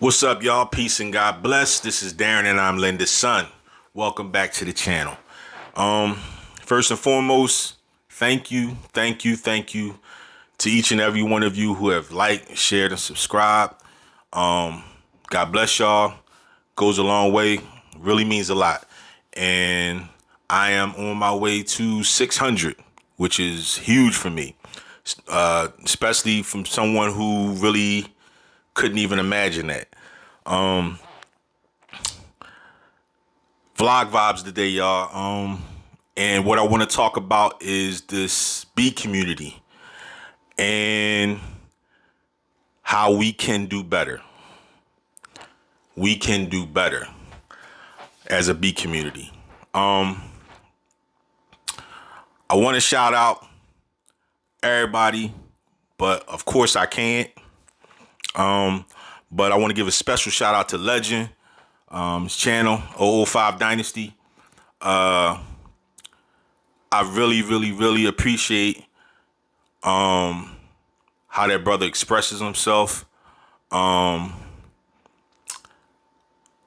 What's up, y'all? Peace and God bless. This is Darren and I'm Linda's son. Welcome back to the channel. First and foremost, thank you to each and every one of you who have liked, shared, and subscribed. God bless y'all. Goes a long way. Really means a lot. And I am on my way to 600, which is huge for me. Especially from someone who really couldn't even imagine that. Vlog vibes today, y'all. And what I want to talk about is this B community and how we can do better. We can do better as a B community. I want to shout out everybody, but of course I can't. But I want to give a special shout out to Legend, his channel, 005 Dynasty. I really appreciate how that brother expresses himself,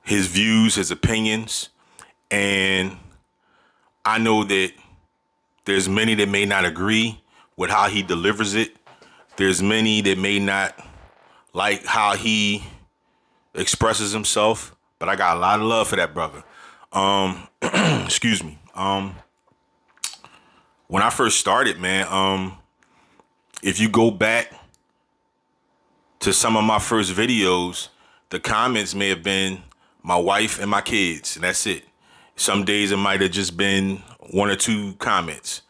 his views, his opinions, and I know that there's many that may not agree with how he delivers it. There's many that may not like how he expresses himself, but I got a lot of love for that brother. Excuse me. When I first started, man, if you go back to some of my first videos, the comments may have been my wife and my kids, and that's it. Some days it might have just been one or two comments.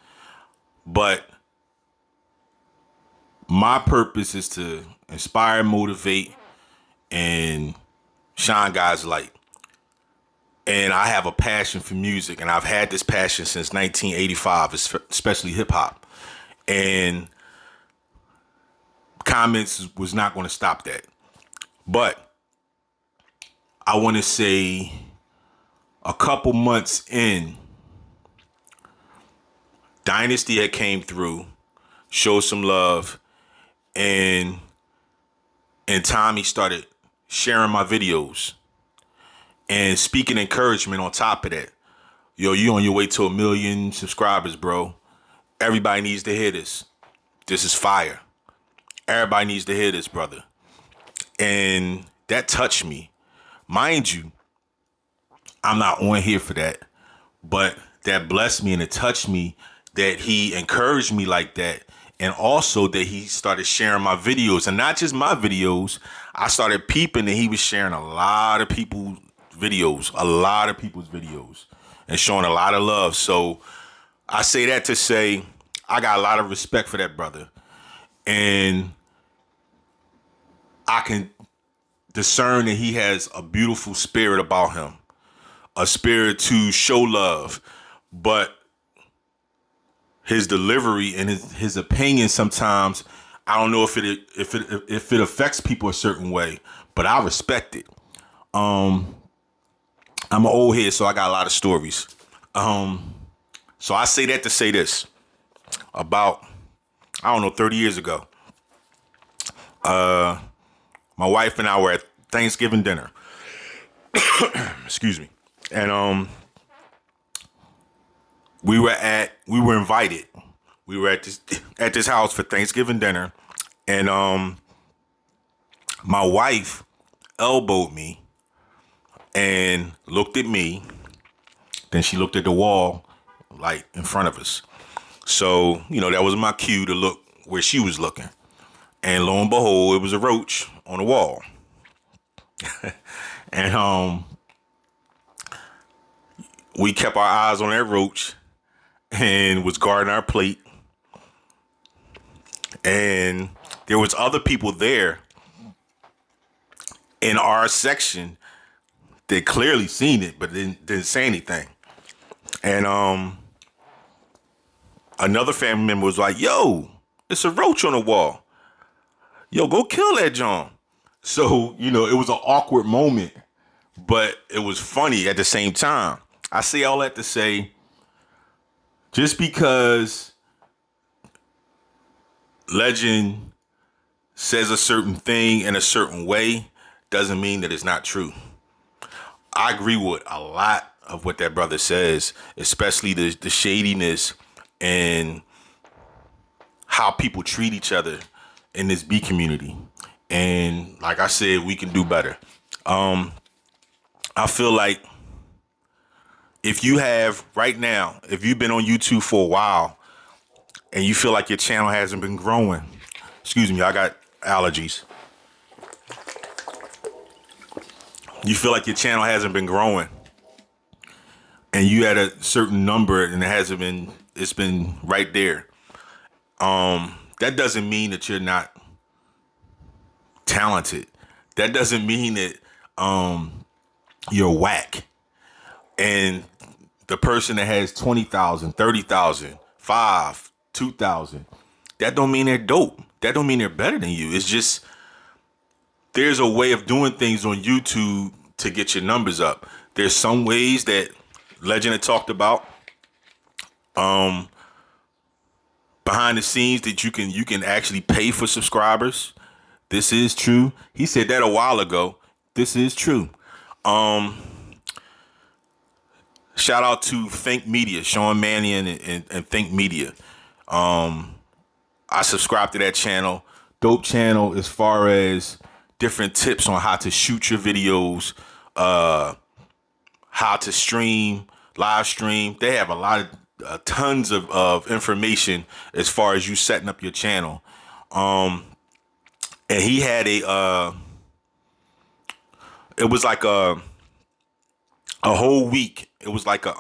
But my purpose is to inspire, motivate, and shine God's light. And I have a passion for music, and I've had this passion since 1985, especially hip hop. And comments was not going to stop that. But I want to say a couple months in, Dynasty had came through, showed some love, and Tommy started sharing my videos and speaking encouragement on top of that. Yo, you on your way to 1 million subscribers, bro. Everybody needs to hear this. This is fire. Everybody needs to hear this, brother. And that touched me. Mind you, I'm not on here for that, but that blessed me and it touched me that he encouraged me like that. And also that he started sharing my videos, and not just my videos. I started peeping that he was sharing a lot of people's videos, and showing a lot of love. So I say that to say I got a lot of respect for that brother, and I can discern that he has a beautiful spirit about him, a spirit to show love, but his delivery and his opinion sometimes, I don't know if it affects people a certain way, but I respect it. I'm an old head, so I got a lot of stories. So I say that to say this. About, 30 years ago, my wife and I were at Thanksgiving dinner. Excuse me. And we were invited. We were at this house for Thanksgiving dinner, and my wife elbowed me and looked at me. Then she looked at the wall, like in front of us. So, that was my cue to look where she was looking. And lo and behold, it was a roach on the wall. And we kept our eyes on that roach and was guarding our plate. And there was other people there in our section that clearly seen it, but didn't say anything. And another family member was like, yo, it's a roach on the wall. Yo, go kill that John. So, it was an awkward moment, but it was funny at the same time. I say all that to say, just because Legend says a certain thing in a certain way doesn't mean that it's not true. I agree with a lot of what that brother says, especially the shadiness and how people treat each other in this B community. And like I said, we can do better. I feel like if you have right now, if you've been on YouTube for a while and you feel like your channel hasn't been growing, excuse me, I got allergies. You feel like your channel hasn't been growing and you had a certain number and it's been right there. That doesn't mean that you're not talented. That doesn't mean that you're whack. And the person that has 20,000, 30,000, 5, 2,000, that don't mean they're dope. That don't mean they're better than you. It's just there's a way of doing things on YouTube to get your numbers up. There's some ways that Legend had talked about behind the scenes that you can actually pay for subscribers. This is true. He said that a while ago. This is true. Shout out to Think Media, Sean Mannion and Think Media. I subscribe to that channel. Dope channel as far as different tips on how to shoot your videos, how to stream, live stream. They have a lot of tons of information as far as you setting up your channel. And he had it was like a whole week. It was like a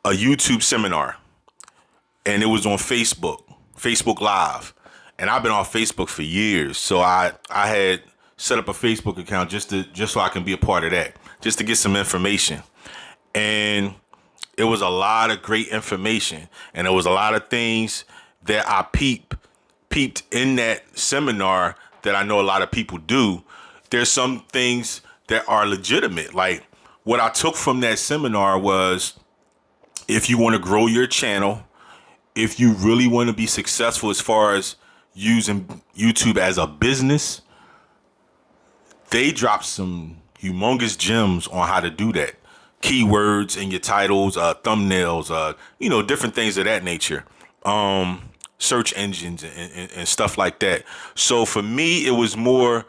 YouTube seminar, and it was on Facebook Live. And I've been on Facebook for years, so I had set up a Facebook account just so I can be a part of that, just to get some information. And it was a lot of great information, and there was a lot of things that I peeped in that seminar that I know a lot of people do. There's some things that are legitimate. Like what I took from that seminar was, if you want to grow your channel, if you really want to be successful as far as using YouTube as a business, they dropped some humongous gems on how to do that. Keywords in your titles, thumbnails, different things of that nature. Search engines and stuff like that. So for me, it was more,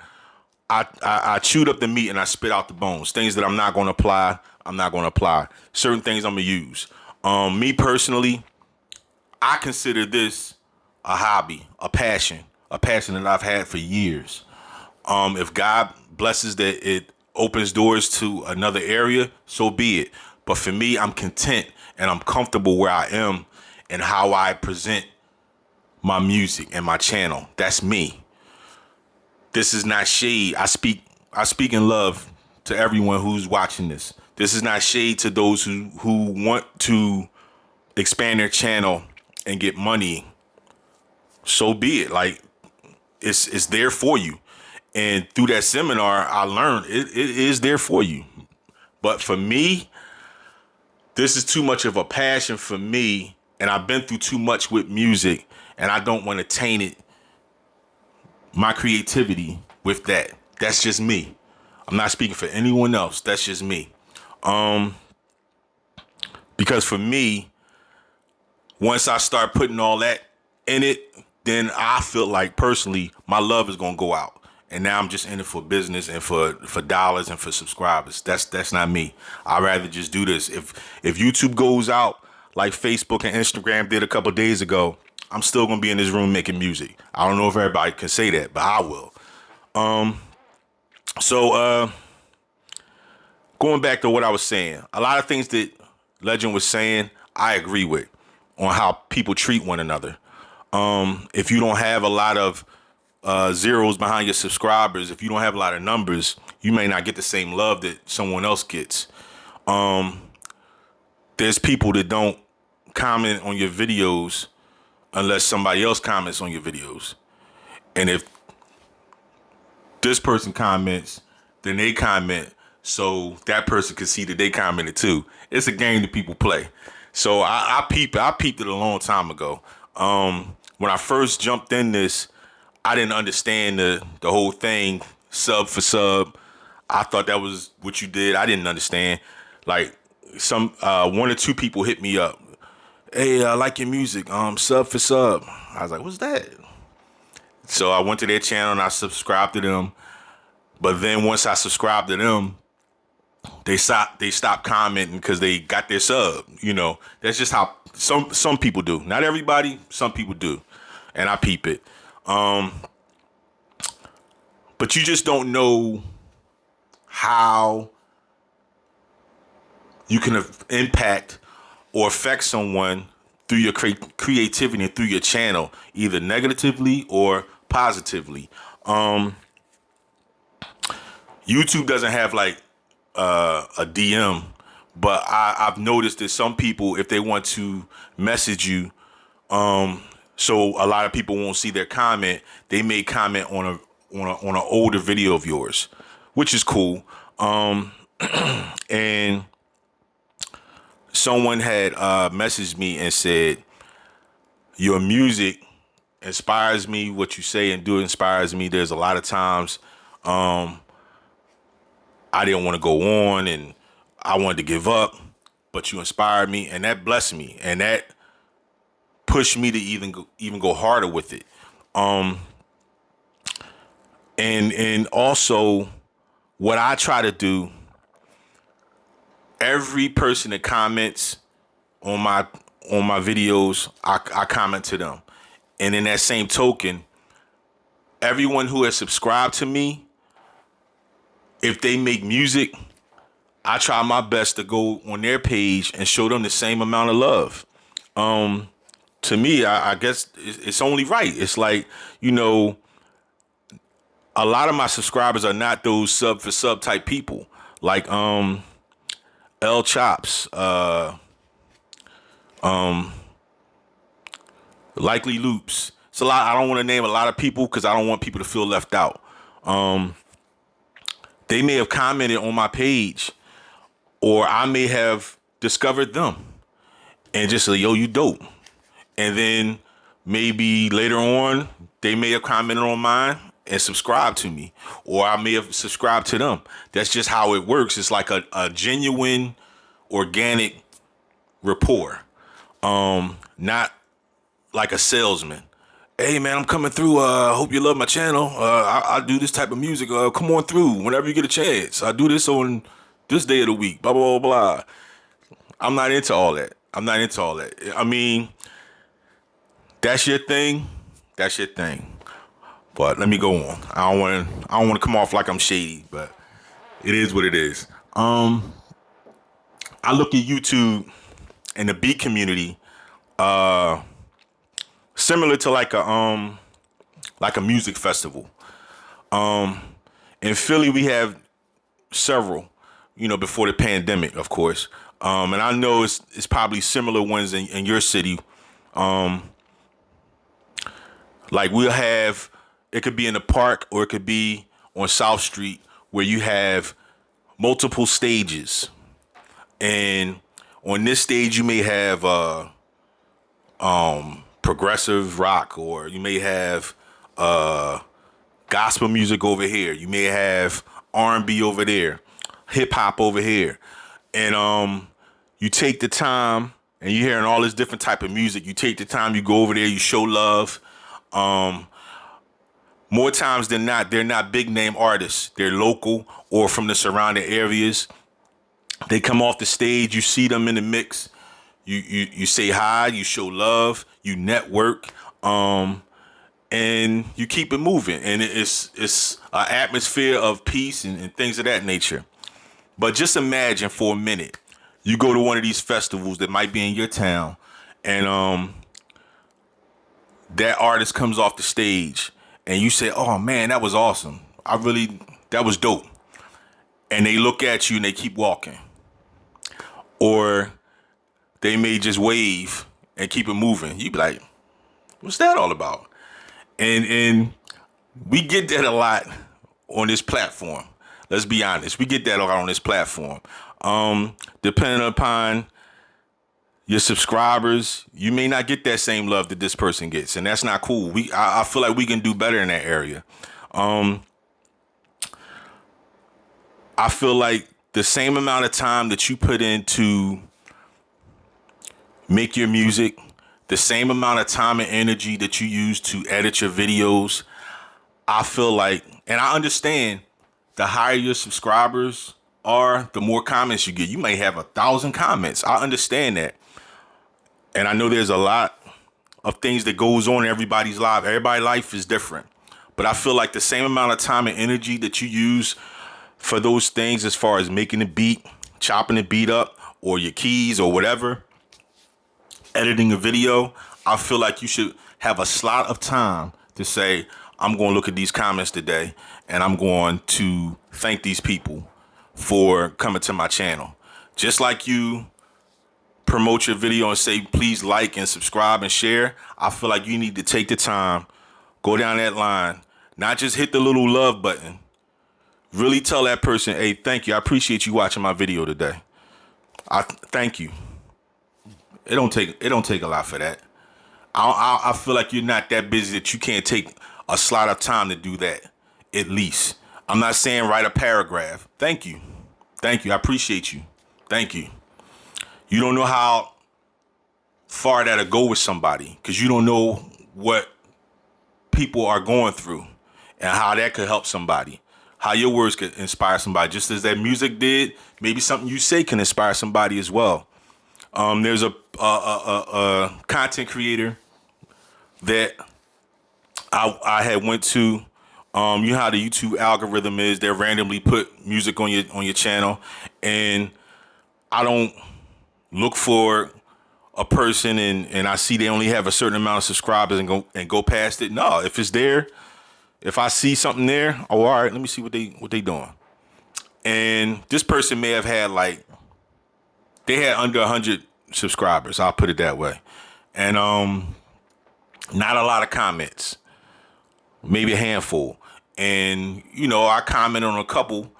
I chewed up the meat and I spit out the bones. Things that I'm not going to apply, I'm not going to apply. Certain things I'm going to use. Me personally, I consider this a hobby, a passion that I've had for years. If God blesses that it opens doors to another area, so be it. But for me, I'm content and I'm comfortable where I am and how I present my music and my channel. That's me. This is not shade. I speak in love to everyone who's watching this. This is not shade to those who want to expand their channel and get money. So be it. Like, it's there for you. And through that seminar, I learned it is there for you. But for me, this is too much of a passion for me, and I've been through too much with music, and I don't want to taint it, my creativity, with that. That's just me. I'm not speaking for anyone else. That's just me. Because for me, once I start putting all that in it, then I feel like personally my love is gonna go out. And now I'm just in it for business and for dollars and for subscribers. That's not me. I'd rather just do this. If YouTube goes out like Facebook and Instagram did a couple days ago, I'm still gonna be in this room making music. I don't know if everybody can say that, but I will. So going back to what I was saying, a lot of things that Legend was saying, I agree with on how people treat one another. If you don't have a lot of zeros behind your subscribers, if you don't have a lot of numbers, you may not get the same love that someone else gets. There's people that don't comment on your videos unless somebody else comments on your videos. And if this person comments, then they comment so that person can see that they commented too. It's a game that people play. So I peeped it a long time ago. When I first jumped in this, I didn't understand the whole thing sub for sub. I thought that was what you did. I didn't understand. Like some one or two people hit me up. Hey, I like your music. Sub for sub. I was like, what's that? So I went to their channel and I subscribed to them. But then once I subscribed to them, they stopped commenting because they got their sub. You know, that's just how some people do. Not everybody, some people do, and I peep it. But you just don't know how you can impact or affect someone through your creativity and through your channel, either negatively or positively. YouTube doesn't have like a DM, but I've noticed that some people, if they want to message you, so a lot of people won't see their comment, they may comment on an older video of yours, which is cool. And someone had messaged me and said, your music inspires me. What you say and do inspires me. There's a lot of times I didn't want to go on and I wanted to give up, but you inspired me, and that blessed me, and that pushed me to even go harder with it. And also what I try to do, every person that comments on my videos, I comment to them. And in that same token, everyone who has subscribed to me, if they make music, I try my best to go on their page and show them the same amount of love. To me, I guess it's only right. It's like, you know, a lot of my subscribers are not those sub for sub type people. Like L Chops, Likely Loops. It's a lot. I don't want to name a lot of people because I don't want people to feel left out. They may have commented on my page, or I may have discovered them and just say, yo, you dope. And then maybe later on, they may have commented on mine and subscribed to me, or I may have subscribed to them. That's just how it works. It's like a genuine, organic rapport. Not like a salesman. Hey man, I'm coming through. Hope you love my channel. I do this type of music. Come on through whenever you get a chance. I do this on this day of the week. Blah blah blah blah. I'm not into all that. I mean, that's your thing. That's your thing. But let me go on. I don't want to come off like I'm shady, but it is what it is. I look at YouTube and the beat community, similar to like a music festival. In Philly, we have several, you know, before the pandemic, of course. And I know it's probably similar ones in your city. Like we'll have, it could be in the park or it could be on South Street, where you have multiple stages. And on this stage, you may have progressive rock, or you may have gospel music over here. You may have R&B over there, hip hop over here. And you take the time, and you're hearing all this different type of music. You take the time, you go over there, you show love. More times than not, they're not big name artists. They're local or from the surrounding areas. They come off the stage, you see them in the mix. You say hi, you show love, you network, and you keep it moving. And it's an atmosphere of peace and things of that nature. But just imagine for a minute, you go to one of these festivals that might be in your town, and that artist comes off the stage, and you say, oh man, that was awesome. That was dope. And they look at you and they keep walking. Or they may just wave and keep it moving. You be like, what's that all about? And we get that a lot on this platform. Let's be honest. We get that a lot on this platform. Depending upon your subscribers, you may not get that same love that this person gets, and that's not cool. I feel like we can do better in that area. I feel like the same amount of time that you put into make your music, the same amount of time and energy that you use to edit your videos, I feel like, and I understand, the higher your subscribers are, the more comments you get. You may have 1,000 comments. I understand that. And I know there's a lot of things that goes on in everybody's life. Everybody's life is different. But I feel like the same amount of time and energy that you use for those things, as far as making the beat, chopping the beat up, or your keys or whatever, editing a video, I feel like you should have a slot of time to say, I'm going to look at these comments today and I'm going to thank these people for coming to my channel. Just like you promote your video and say, please like and subscribe and share, I feel like you need to take the time, go down that line, not just hit the little love button. Really tell that person, hey, thank you. I appreciate you watching my video today. Thank you. It don't take a lot for that. I feel like you're not that busy that you can't take a slot of time to do that, at least. I'm not saying write a paragraph. Thank you. Thank you. I appreciate you. Thank you. You don't know how far that'll go with somebody, because you don't know what people are going through and how that could help somebody. How your words could inspire somebody, just as that music did. Maybe something you say can inspire somebody as well. There's a content creator that I had went to. You know how the YouTube algorithm is; they randomly put music on your channel, and I don't look for a person and I see they only have a certain amount of subscribers and go past it. No, if it's there, if I see something there, oh, all right, let me see what they doing. And this person may have had they had under 100 subscribers. I'll put it that way, and not a lot of comments, maybe a handful. And I commented on a couple,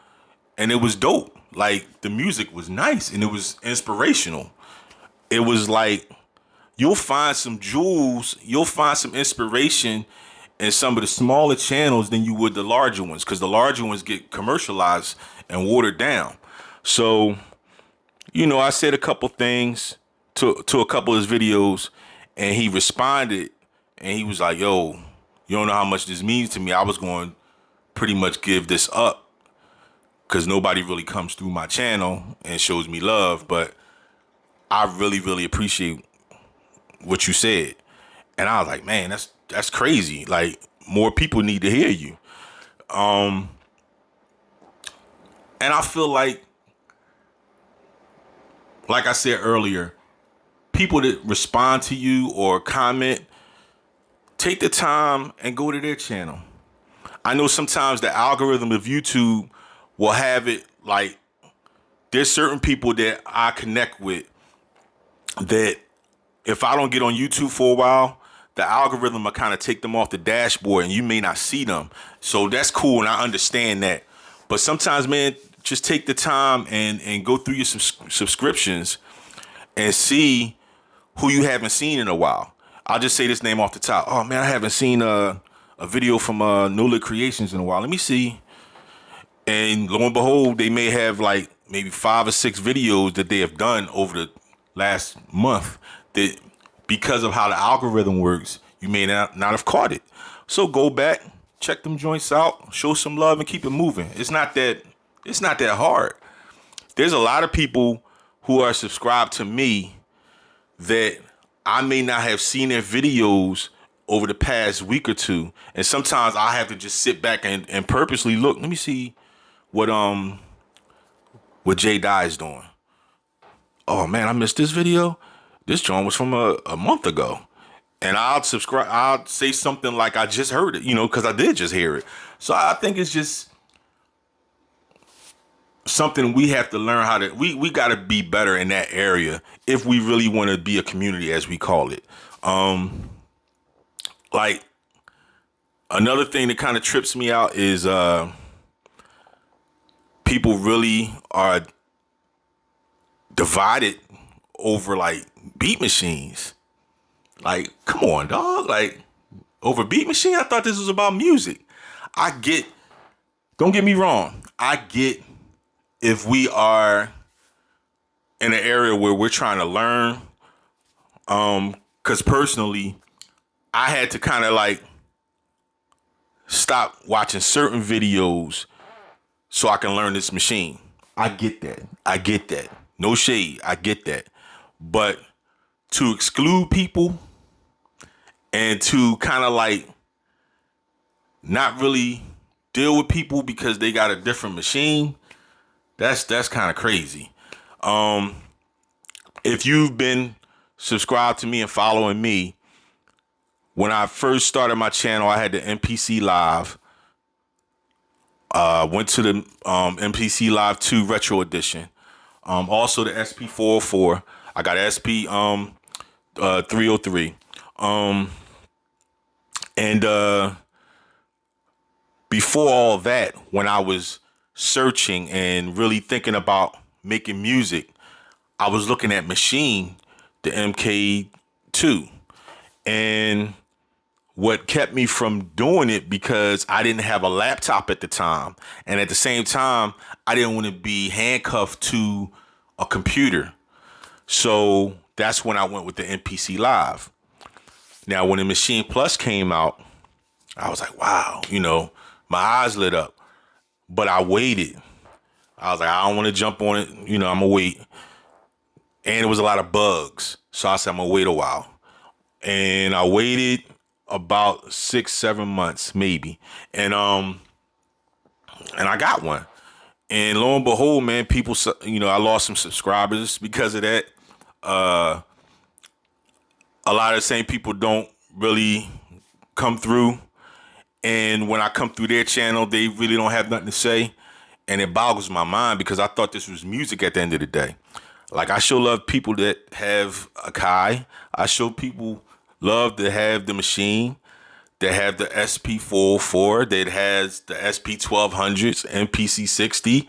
and it was dope. Like, the music was nice and it was inspirational. It was like, you'll find some jewels, you'll find some inspiration in some of the smaller channels than you would the larger ones, because the larger ones get commercialized and watered down. So, I said a couple things to a couple of his videos, and he responded, and he was like, yo, you don't know how much this means to me. I was going to pretty much give this up because nobody really comes through my channel and shows me love, but I really, really appreciate what you said. And I was like, man, that's crazy. Like, more people need to hear you. And I feel like I said earlier, people that respond to you or comment, take the time and go to their channel. I know sometimes the algorithm of YouTube will have it like, there's certain people that I connect with that if I don't get on YouTube for a while, the algorithm will kind of take them off the dashboard and you may not see them. So that's cool, and I understand that. But sometimes, man, just take the time and go through your subscriptions and see who you haven't seen in a while. I'll just say this name off the top. Oh, man, I haven't seen a video from Nola Creations in a while. Let me see. And lo and behold, they may have like maybe 5 or 6 videos that they have done over the last month that, because of how the algorithm works, you may not have caught it. So go back, check them joints out, show some love, and keep it moving. It's not that hard. There's a lot of people who are subscribed to me that I may not have seen their videos over the past week or two. And sometimes I have to just sit back and purposely look. Let me see what Jay Dye's doing. Oh man, I missed this video. This joint was from a month ago. And I'll say something like I just heard it, because I did just hear it. So I think it's just something we have to learn how to, we got to be better in that area if we really want to be a community, as we call it. Like, another thing that kind of trips me out is people really are divided over like beat machines. Like, come on, dog. Like, over beat machine? I thought this was about music. Don't get me wrong, I get if we are in an area where we're trying to learn, because personally, I had to kind of like stop watching certain videos so I can learn this machine. I get that. I get that. No shade. I get that. But to exclude people and to kind of like not really deal with people because they got a different machine, that's kind of crazy. If you've been subscribed to me and following me, when I first started my channel, I had the MPC Live. Went to the MPC Live 2 Retro Edition. Also the SP404. I got SP 303. And before all that, when I was searching and really thinking about making music, I was looking at Machine, the MK2. And what kept me from doing it, because I didn't have a laptop at the time. And at the same time, I didn't want to be handcuffed to a computer. So that's when I went with the MPC Live. Now, when the Machine Plus came out, I was like, wow, my eyes lit up. But I waited. I was like, I don't want to jump on it. I'm going to wait. And it was a lot of bugs. So I said, I'm going to wait a while. And I waited about 6-7 months, maybe. And I got one. And lo and behold, man, people, I lost some subscribers because of that. A lot of the same people don't really come through. And when I come through their channel, they really don't have nothing to say. And it boggles my mind because I thought this was music at the end of the day. Like, I sure love people that have a Kai. I sure people love to have the Machine, that have the SP404, that has the SP1200s, MPC60,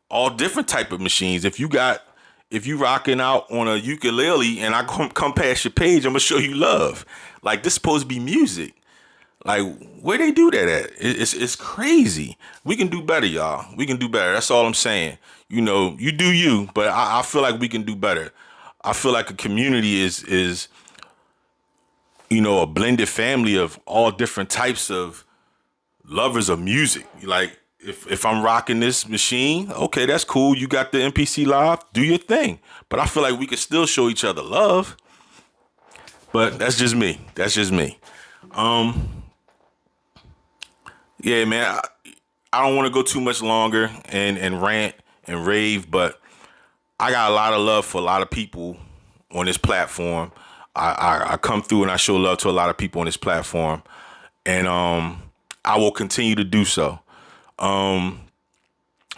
all different type of machines. If you rocking out on a ukulele and I come past your page, I'm gonna show you love. Like, this is supposed to be music. Like, where they do that at? It's crazy. We can do better, y'all. We can do better. That's all I'm saying. You do you, but I feel like we can do better. I feel like a community is a blended family of all different types of lovers of music. Like, if I'm rocking this Machine, okay, that's cool. You got the MPC Live, do your thing. But I feel like we can still show each other love. But that's just me. Yeah, man, I don't want to go too much longer and rant and rave, but I got a lot of love for a lot of people on this platform. I come through and I show love to a lot of people on this platform, and I will continue to do so.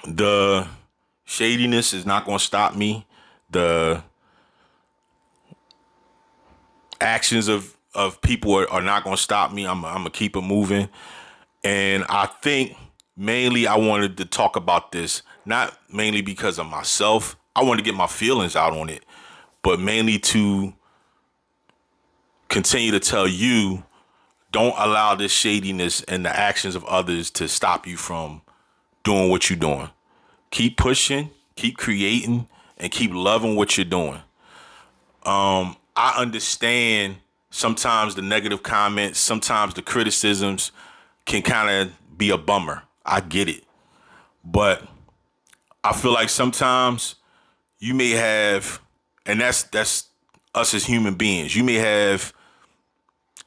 The shadiness is not going to stop me. The actions of people are not going to stop me. I'm going to keep it moving. And I think mainly I wanted to talk about this, not mainly because of myself. I wanted to get my feelings out on it, but mainly to continue to tell you, don't allow this shadiness and the actions of others to stop you from doing what you're doing. Keep pushing, keep creating, and keep loving what you're doing. I understand sometimes the negative comments, sometimes the criticisms can kind of be a bummer. I get it. But I feel like sometimes you may have, and that's us as human beings, you may have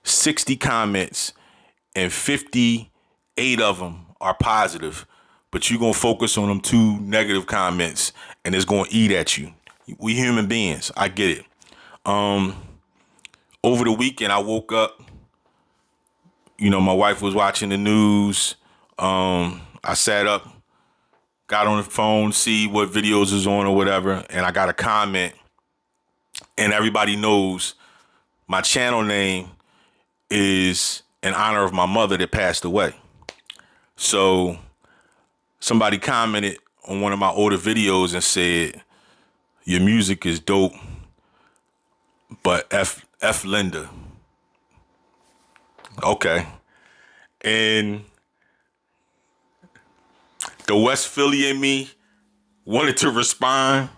60 comments and 58 of them are positive, but you're going to focus on them 2 negative comments and it's going to eat at you. We human beings. I get it. Over the weekend, I woke up, my wife was watching the news. I sat up, got on the phone, see what videos is on or whatever, and I got a comment, and everybody knows my channel name is in honor of my mother that passed away. So somebody commented on one of my older videos and said, your music is dope, but F Linda. Okay. And The West Philly in me wanted to respond,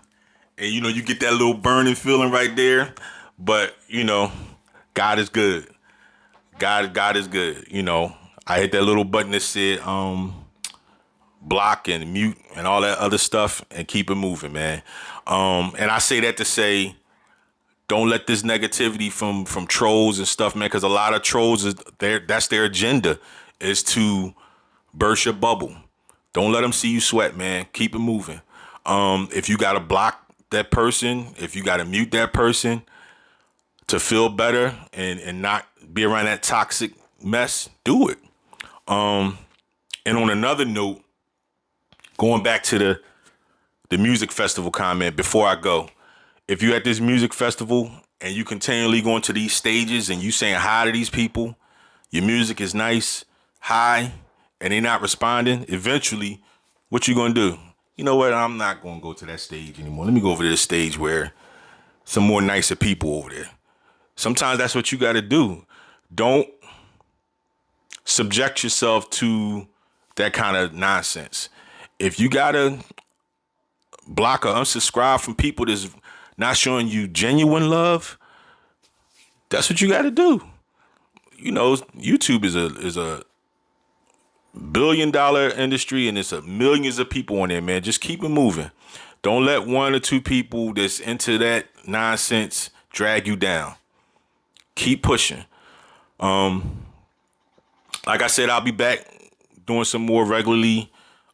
and you get that little burning feeling right there. But God is good. God is good. I hit that little button that said block and mute and all that other stuff and keep it moving, man. And I say that to say, don't let this negativity from trolls and stuff, man, because a lot of trolls that's their agenda, is to burst your bubble. Don't let them see you sweat, man. Keep it moving. If you gotta block that person, if you gotta mute that person to feel better and not be around that toxic mess, do it. And on another note, going back to the music festival comment before I go, if you're at this music festival and you continually going to these stages and you saying hi to these people, your music is nice, hi, and they're not responding, eventually, what you gonna do? You know what? I'm not gonna go to that stage anymore. Let me go over to the stage where some more nicer people over there. Sometimes that's what you gotta do. Don't subject yourself to that kind of nonsense. If you gotta block or unsubscribe from people that's not showing you genuine love, that's what you gotta do. YouTube is a billion-dollar industry, and it's millions of people on there, man. Just keep it moving. Don't let one or two people that's into that nonsense drag you down. Keep pushing. Like I said, I'll be back doing some more regularly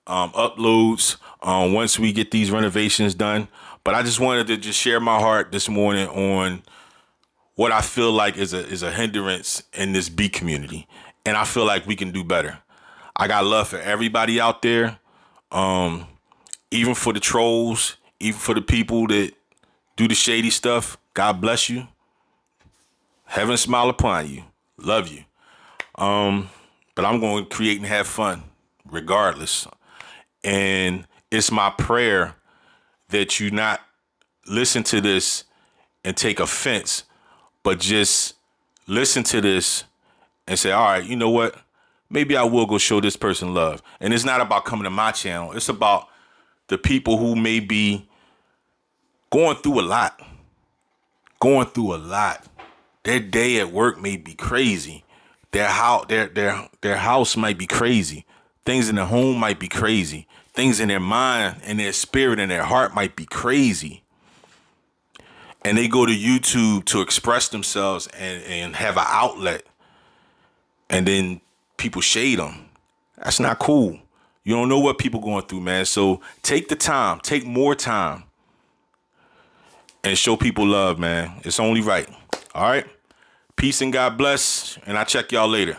uploads once we get these renovations done. But I just wanted to just share my heart this morning on what I feel like is a hindrance in this beat community. And I feel like we can do better. I got love for everybody out there, even for the trolls, even for the people that do the shady stuff. God bless you. Heaven smile upon you. Love you. But I'm going to create and have fun regardless. And it's my prayer that you not listen to this and take offense, but just listen to this and say, all right, you know what? Maybe I will go show this person love. And it's not about coming to my channel. It's about the people who may be going through a lot. Their day at work may be crazy. Their house might be crazy. Things in their home might be crazy. Things in their mind and their spirit and their heart might be crazy. And they go to YouTube to express themselves and have an outlet. And then people shade them. That's not cool. You don't know what people going through, man. So take the time. Take more time. And show people love, man. It's only right. All right? Peace and God bless. And I'll check y'all later.